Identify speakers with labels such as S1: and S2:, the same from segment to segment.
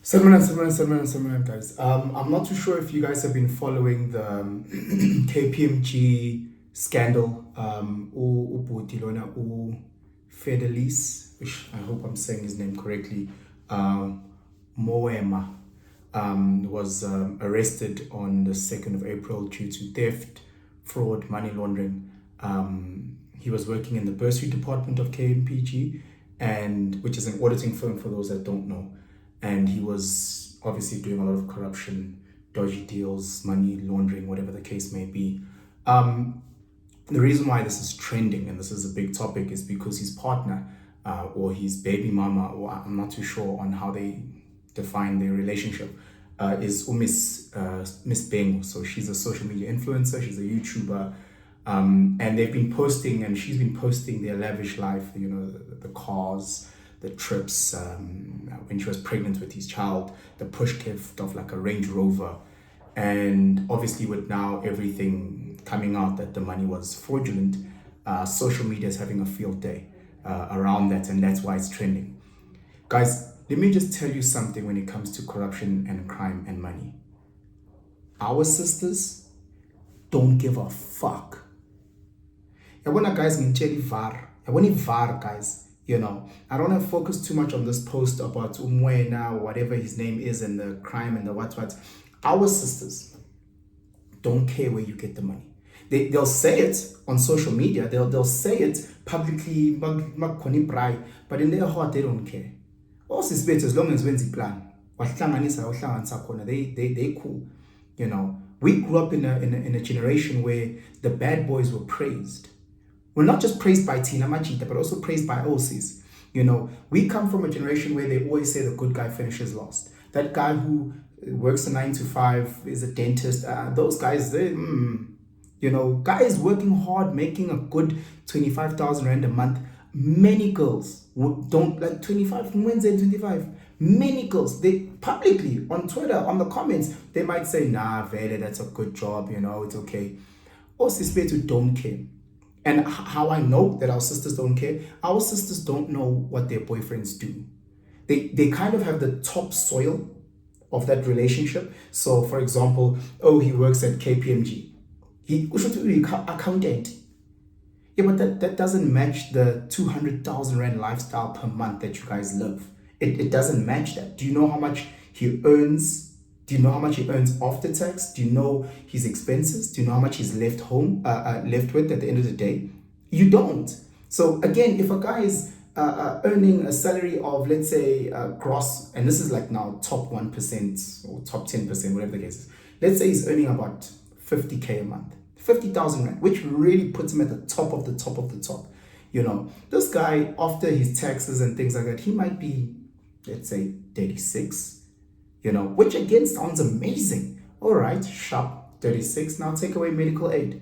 S1: Salman, guys. I'm not too sure if you guys have been following the KPMG scandal. Fidelis, which I hope I'm saying his name correctly. Moema was arrested on the 2nd of April due to theft, fraud, money laundering. He was working in the bursary department of KPMG, and which is an auditing firm for those that don't know. And he was obviously doing a lot of corruption, dodgy deals, money laundering, whatever the case may be. The reason why this is trending and this is a big topic is because his partner or his baby mama, or I'm not too sure on how they define their relationship, is Miss Bengo. So she's a social media influencer, she's a YouTuber, and they've been posting, and she's been posting their lavish life, the cars, the trips, when she was pregnant with his child, the push gift of like a Range Rover. And obviously with now everything coming out that the money was fraudulent, social media is having a field day around that, and that's why it's trending. Guys, let me just tell you something when it comes to corruption and crime and money. Our sisters don't give a fuck. Yabona guys, VAR, guys. I don't want to focus too much on this post about Moema or whatever his name is and the crime and the what. Our sisters don't care where you get the money. They'll say it on social media. They'll say it publicly, but in their heart they don't care. Also, it's better as long as when they plan. They cool. We grew up in a generation where the bad boys were praised. We're not just praised by Tina Machita, but also praised by OCs. We come from a generation where they always say the good guy finishes last. That guy who works a 9 to 5, is a dentist. Those guys, guys working hard, making a good 25,000 Rand a month. Many girls don't like 25, Wednesday 25. Many girls, they publicly on Twitter, on the comments, they might say, nah, Vele, that's a good job, it's okay. OCs who don't care. And how I know that our sisters don't care, our sisters don't know what their boyfriends do. They kind of have the top soil of that relationship. So, for example, he works at KPMG. He should be accountant. Yeah, but that doesn't match the 200,000 Rand lifestyle per month that you guys live. It doesn't match that. Do you know how much he earns? Do you know how much he earns after tax? Do you know his expenses? Do you know how much he's left with at the end of the day? You don't. So again, if a guy is earning a salary of, let's say, gross, and this is like now top 1% or top 10%, whatever the case is. Let's say he's earning about 50K a month, 50,000 Rand, which really puts him at the top of the top of the top. This guy, after his taxes and things like that, he might be, let's say, 36. Which again sounds amazing. All right, sharp, 36. Now take away medical aid.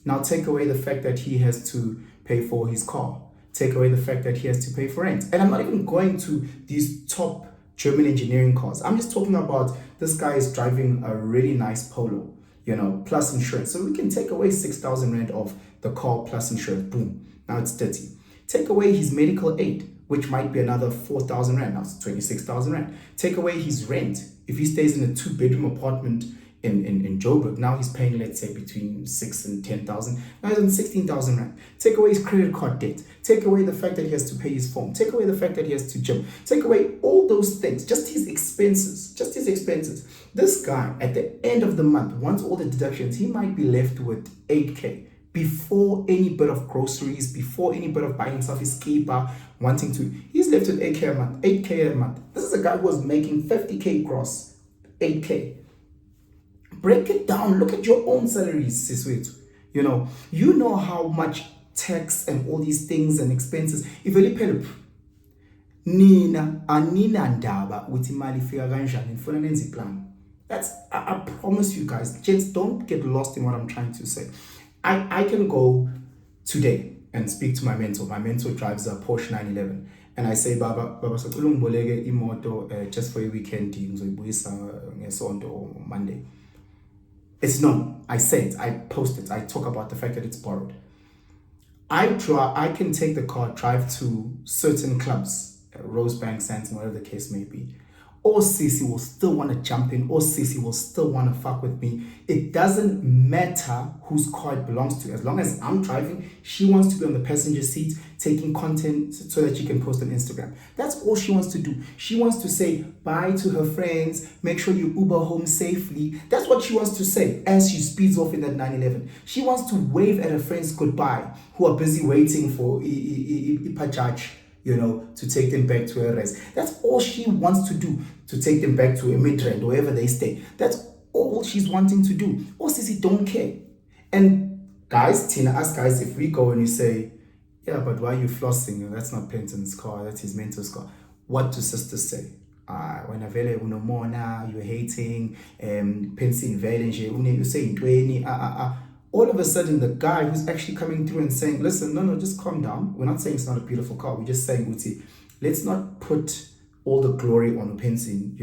S1: Now take away the fact that he has to pay for his car. Take away the fact that he has to pay for rent. And I'm not even going to these top German engineering cars. I'm just talking about this guy is driving a really nice Polo, plus insurance. So we can take away 6,000 Rand of the car plus insurance. Boom. Now it's 30. Take away his medical aid, which might be another 4,000 Rand. Now it's 26,000 Rand. Take away his rent. If he stays in a 2-bedroom apartment in Joburg, now he's paying, let's say, between 6 and 10,000. Now he's on 16,000 Rand. Take away his credit card debt. Take away the fact that he has to pay his phone. Take away the fact that he has to gym. Take away all those things, just his expenses. This guy, at the end of the month, once all the deductions, he might be left with 8K. Before any bit of groceries, before any bit of buying himself his keeper, he's left with 8K a month, 8K a month. This is a guy who was making 50K gross, 8K. Break it down, look at your own salaries, Siswetu. You know how much tax and all these things and expenses. If you pay Nina ndaba uthi imali ifika kanjani ngifuna nenze plan. I promise you guys, just don't get lost in what I'm trying to say. I can go today and speak to my mentor. My mentor drives a Porsche 911. And I say, Baba, sacela ungiboleke imoto just for a weekend, ngizoyibuyisa ngesonto or Monday. It's no, I say it, I post it, I talk about the fact that it's borrowed. I can take the car, drive to certain clubs, Rosebank, Sands, whatever the case may be, or Sissy will still want to jump in, or Sissy will still want to fuck with me. It doesn't matter whose car it belongs to. As long as I'm driving, she wants to be on the passenger seat taking content so that she can post on Instagram. That's all she wants to do. She wants to say bye to her friends, make sure you Uber home safely. That's what she wants to say as she speeds off in that 911. She wants to wave at her friends goodbye who are busy waiting for Ipajaj, to take them back to her rest. That's all she wants to do, to take them back to a Midrand, wherever they stay. That's all she's wanting to do. Or Sissy don't care. And guys, Tina, ask guys, if we go and you say, yeah, but why are you flossing? That's not Penton's car, that's his mentor's car. What do sisters say? When avele unomona, you're hating, pensing vele nje, you say 20, all of a sudden the guy who's actually coming through and saying, listen, no, just calm down. We're not saying it's not a beautiful car. We're just saying, Uti, let's not put all the glory on Upensing.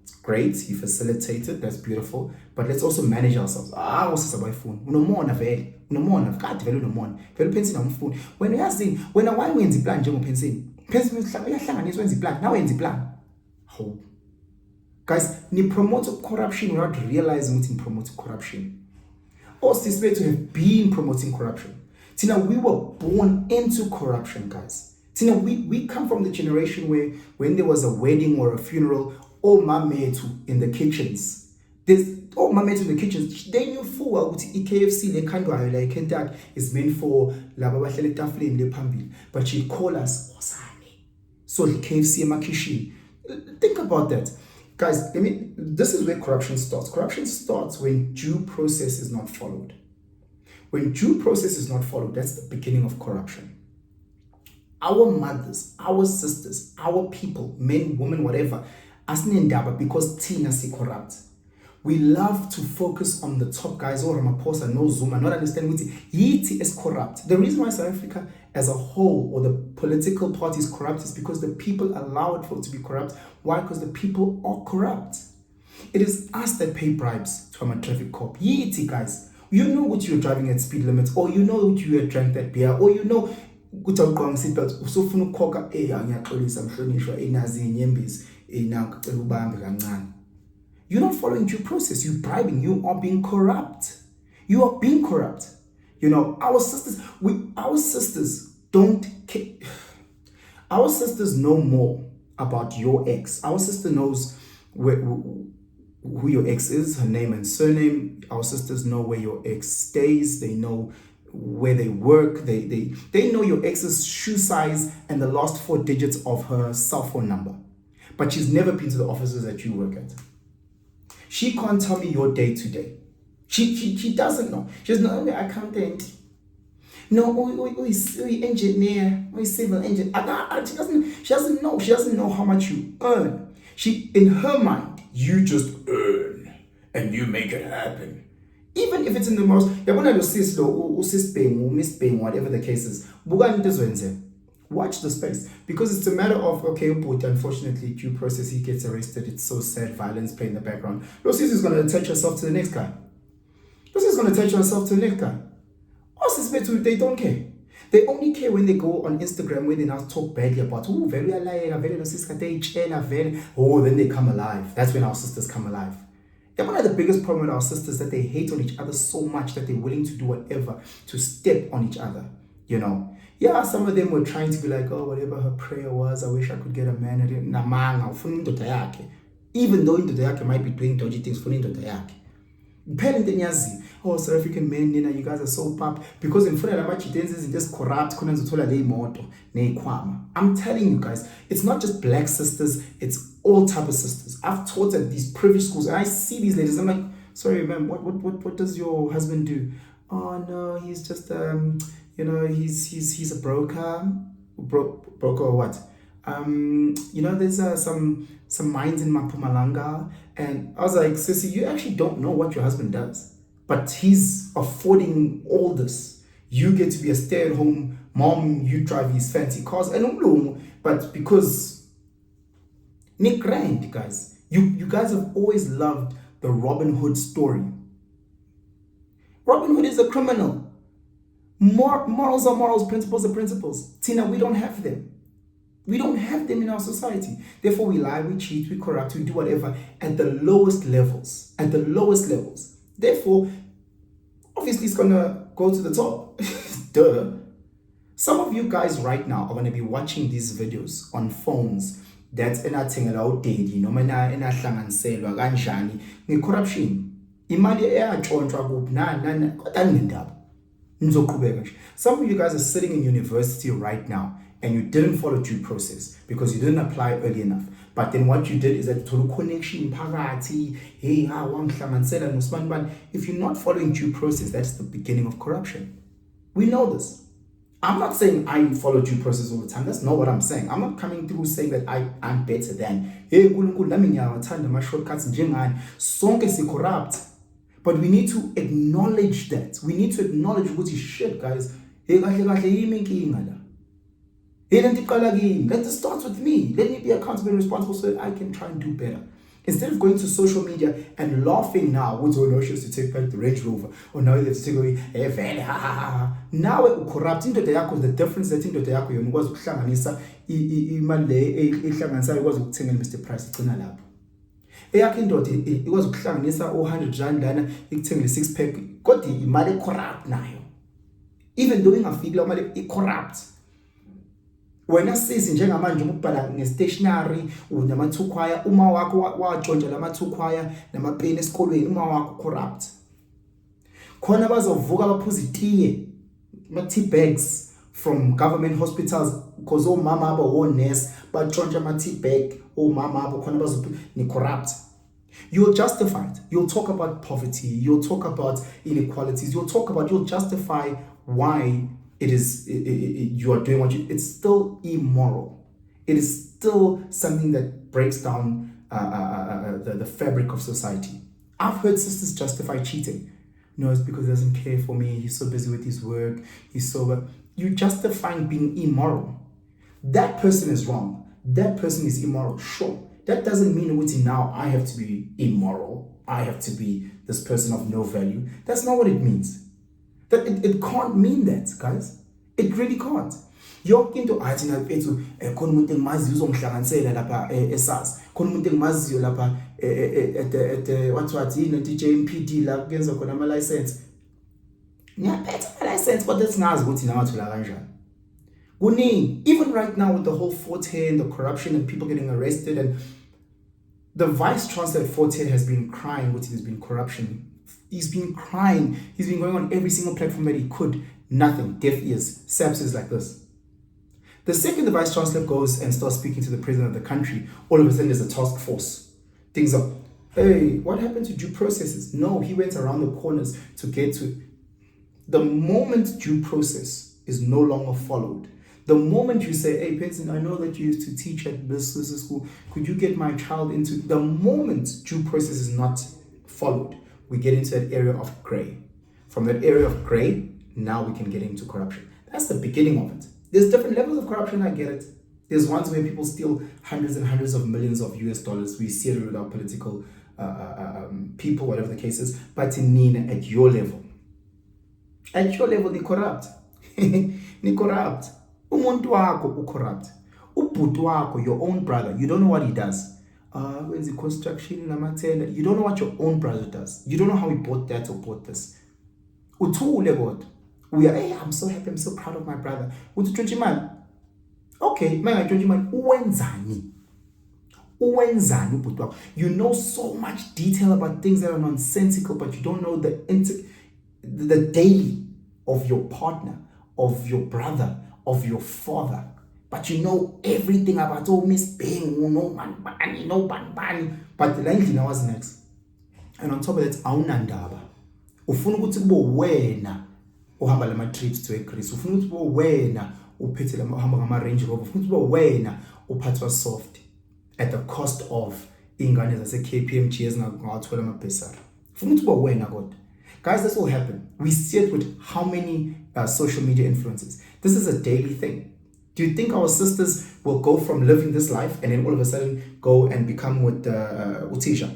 S1: It's great. You facilitated. That's beautiful. But let's also manage ourselves. What's this about phone? Unomona vele. Unomona. God, vele unomona. Vele Upensing on phone. When you ask him, when why we in the plan, Jemo Upensing? Upensing uyahlanganisa wenza plan. Now wenza plan. How? Guys, ni promote corruption without realizing what in promote corruption. Us is to have been promoting corruption. Tina, we were born into corruption, guys. Tina, we come from the generation where when there was a wedding or a funeral, all mametu in the kitchens. All mametu in the kitchens, they knew full well what KFC le kandwayo like Kentucky is meant for laba bahlele etafuleni le phambili. But she'd call us Osane. So the KFC in my kitchen. Think about that. Guys, this is where corruption starts. Corruption starts when due process is not followed. When due process is not followed, that's the beginning of corruption. Our mothers, our sisters, our people, men, women, whatever, asinendaba because Tina si corrupt. We love to focus on the top guys, or Ramaphosa, no Zuma, not understand what Yiti is corrupt. The reason why South Africa as a whole, or the political party is corrupt, is because the people allow it for it to be corrupt. Why? Because the people are corrupt. It is us that pay bribes to a traffic cop. Yiti, guys. You know what you're driving at speed limits, or you know what you had drank that beer, or you know what I'm going to seatbelt. Usofuna ukhoka ngiyaxolisa mhlonishwa enazi inyembezi enaka ubambe kancane. You're not following due process. You're bribing. You are being corrupt. You are being corrupt. Our sisters don't care. Our sisters know more about your ex. Our sister knows who your ex is, her name and surname. Our sisters know where your ex stays. They know where they work. They know your ex's shoe size and the last 4 digits of her cell phone number. But she's never been to the offices that you work at. She can't tell me your day to day. She doesn't know. She doesn't know, accountant. No, engineer, civil engineer. She doesn't know. She doesn't know how much you earn. In her mind, you just earn and you make it happen. Even if it's in the most, whatever the case is, watch the space, because it's a matter of, okay, but unfortunately due process, he gets arrested, it's so sad, violence play in the background. Lucy is going to attach herself to the next guy. They don't care. They only care when they go on Instagram, when they now talk badly about, oh, very alive, then they come alive. That's when our sisters come alive. And one of the biggest problems with our sisters that they hate on each other so much that they're willing to do whatever to step on each other. Yeah, some of them were trying to be like, oh, whatever her prayer was, I wish I could get a man. Even though indoda yakhe might be doing dodgy things for indoda yakhe. Oh, South African men, you guys are so pop. Because in front of is just corrupt. I'm telling you guys, it's not just black sisters, it's all type of sisters. I've taught at these privileged schools and I see these ladies. I'm like, sorry, ma'am, what does your husband do? Oh no, he's just he's a broker. Broker or what? There's some mines in Mpumalanga, and I was like, Sissy, you actually don't know what your husband does, but he's affording all this. You get to be a stay-at-home mom. You drive his fancy cars, and but because Nick Grant, guys, you guys have always loved the Robin Hood story. Robin Hood is a criminal. Morals are morals, principles are principles. Tina, we don't have them. We don't have them in our society. Therefore, we lie, we cheat, we corrupt, we do whatever at the lowest levels. At the lowest levels. Therefore, obviously, it's going to go to the top. Duh. Some of you guys right now are going to be watching these videos on phones that's enathengela udedi noma enahlanganiselwa kanjani ngecorruption. Imali eyatshontshwa kuphi nani kodwa ngendaba. Nizoqhubeka nje. Some of you guys are sitting in university right now and you didn't follow due process because you didn't apply early enough. But then what you did is that you connection phakathi, hey, wangihlanganisela noSibani bani. If you're not following due process, that's the beginning of corruption. We know this. I'm not saying I follow due process all the time. That's not what I'm saying. I'm not coming through saying that I'm better than. Hey, nkulunkulu nami ngiyawathanda ama shortcuts njengani. Sonke si corrupt. But we need to acknowledge that. We need to acknowledge what is shit, guys. Hey, kahle kahle yimi inkinga la. Hey, lento iqala kimi. Let this start with me. Let me be accountable and responsible so that I can try and do better. Instead of going to social media and laughing now, what's all she has to take back the Range Rover, or now they have to take away a van, ha ha ha. Now it corrupt into the yako, the difference that into the yako, you was Hlanganisa, Imale, Hlangansa was Tingle Mr. Price, it's in a lab. It was Hlanganisa, 100 Rand, Lana, it's 6 pack, got the Imale corrupt now. Even doing a figure, it corrupt. Wena sisi njengamanje ukubhala ngestationery unamathukhwaya uma wakho watshontsha lamathukhwaya namapeni esikolweni uma wakho corrupt khona bazovuka abaphuza itiye ama-tea bags from government hospitals because omama abo onurse batshontsha ama-tea bag omama abo khona ni corrupt. You'll justify it. You'll talk about poverty, you'll talk about inequalities, you'll justify why it is you are doing what you. It's still immoral. It is still something that breaks down the fabric of society. I've heard sisters justify cheating. No, it's because he doesn't care for me. He's so busy with his work. He's so. You're justifying being immoral. That person is wrong. That person is immoral. Sure. That doesn't mean that now I have to be immoral. I have to be this person of no value. That's not what it means. That it can't mean that, guys. It really can't. Yonke into athi naphethu khona umuntu engimaziyo uzongihlanganisela lapha eSARS. Khona umuntu engimaziyo lapha at what yini JMPD la kuyenza khona ama license. Ngiyaphetha ama license kodwa singazi ukuthi nawathola kanjani. Kuningi, even right now with the whole 410, the corruption and people getting arrested, and the vice chancellor at 410 has been crying what it has been corruption. He's been crying. He's been going on every single platform that he could. Nothing. Deaf ears. Sepsis like this. The second the vice chancellor goes and starts speaking to the president of the country, all of a sudden there's a task force. Things are, hey, what happened to due processes? No, he went around the corners to get to. The moment due process is no longer followed, the moment you say, hey, Penson, I know that you used to teach at this school. Could you get my child into... The moment due process is not followed, we get into that area of gray. From that area of gray, now we can get into corruption. That's the beginning of it. There's different levels of corruption, I get it. There's ones where people steal hundreds and hundreds of millions of US dollars. We see it with our political people, whatever the case is. But in Nina, at your level, they corrupt. They corrupt. Umuntu wako ucorrupt. Ubhuti wako, your own brother, you don't know what he does. When's the construction in Amatenda? You don't know what your own brother does. You don't know how he bought that or bought this. Uthule God. We are, hey, I'm so happy, I'm so proud of my brother. Man. Okay, man, you know so much detail about things that are nonsensical, but you don't know the daily of your partner, of your brother, of your father. But you know everything about Miss Bing, but the line now was next. And on top of that, awunandaba. Ufuna ukuthi kube wena uhamba lama trips to eChris. Ufuna ukuthi kube wena uphethe uhamba ngama Range Rover. Ufuna ukuthi kube wena uphathwa soft at the cost of ingane zase KPMG ezingathola amabhesari. Ufuna ukuthi kube wena kodwa. Guys, this will happen. We see it with how many social media influencers. This is a daily thing. Do you think our sisters will go from living this life and then all of a sudden go and become with Utisha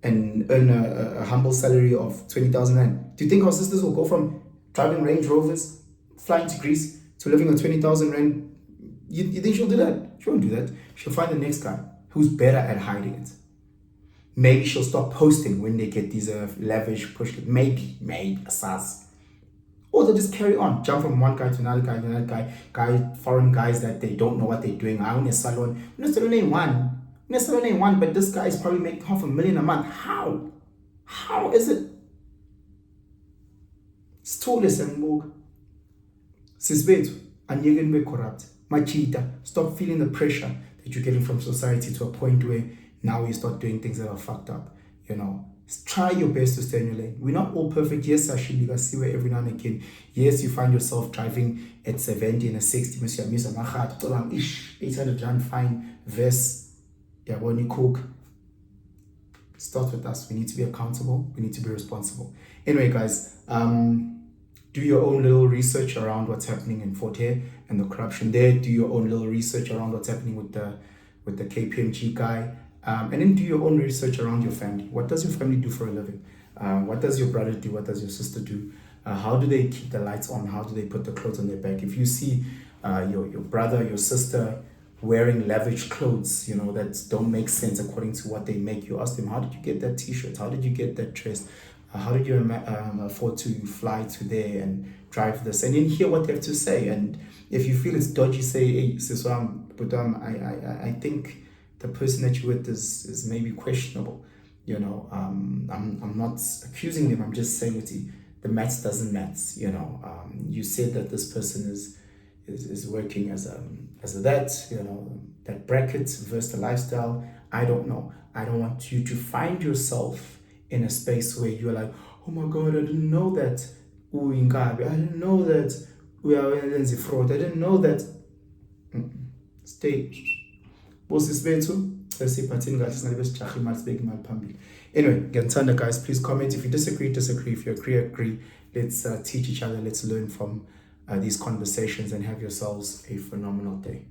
S1: and earn a humble salary of 20,000 Rand? Do you think our sisters will go from driving Range Rovers, flying to Greece, to living on 20,000 Rand, You think she'll do that? She won't do that. She'll find the next guy who's better at hiding it. Maybe she'll stop posting when they get these lavish push. Maybe, asas. Or they'll just carry on, jump from one guy to another guy, foreign guys that they don't know what they're doing. I own a salon. Salon ain't one, but this guy is probably making $500,000 a month. How? How is it? Stores and more. Sisbethu, and you're going to be corrupt. Machita, stop feeling the pressure that you're getting from society to a point where now you start doing things that are fucked up. Try your best to stay in your lane. We're not all perfect. Yes, actually, you can see where every now and again, yes, you find yourself driving at 70 and a 60, Mr. Misa Machat, 800 Rand fine, verse, yeah, when you cook. Start with us. We need to be accountable. We need to be responsible. Anyway, guys, do your own little research around what's happening in Fort Hare and the corruption there. Do your own little research around what's happening with the KPMG guy. And then do your own research around your family. What does your family do for a living? What does your brother do? What does your sister do? How do they keep the lights on? How do they put the clothes on their back? If you see your brother, your sister wearing lavish clothes, that don't make sense according to what they make, you ask them, how did you get that t-shirt? How did you get that dress? How did you afford to fly to there and drive this? And then hear what they have to say. And if you feel it's dodgy, say, hey, sis, but I think the person that you're with is maybe questionable. I'm not accusing them. I'm just saying the maths doesn't match. You said that this person is working as a that bracket versus the lifestyle. I don't know. I don't want you to find yourself in a space where you're like, oh my God, I didn't know that. I didn't know that we are in fraud. I didn't know that. Stay. Anyway, guys, please comment. If you disagree. If you agree. Let's teach each other. Let's learn from these conversations and have yourselves a phenomenal day.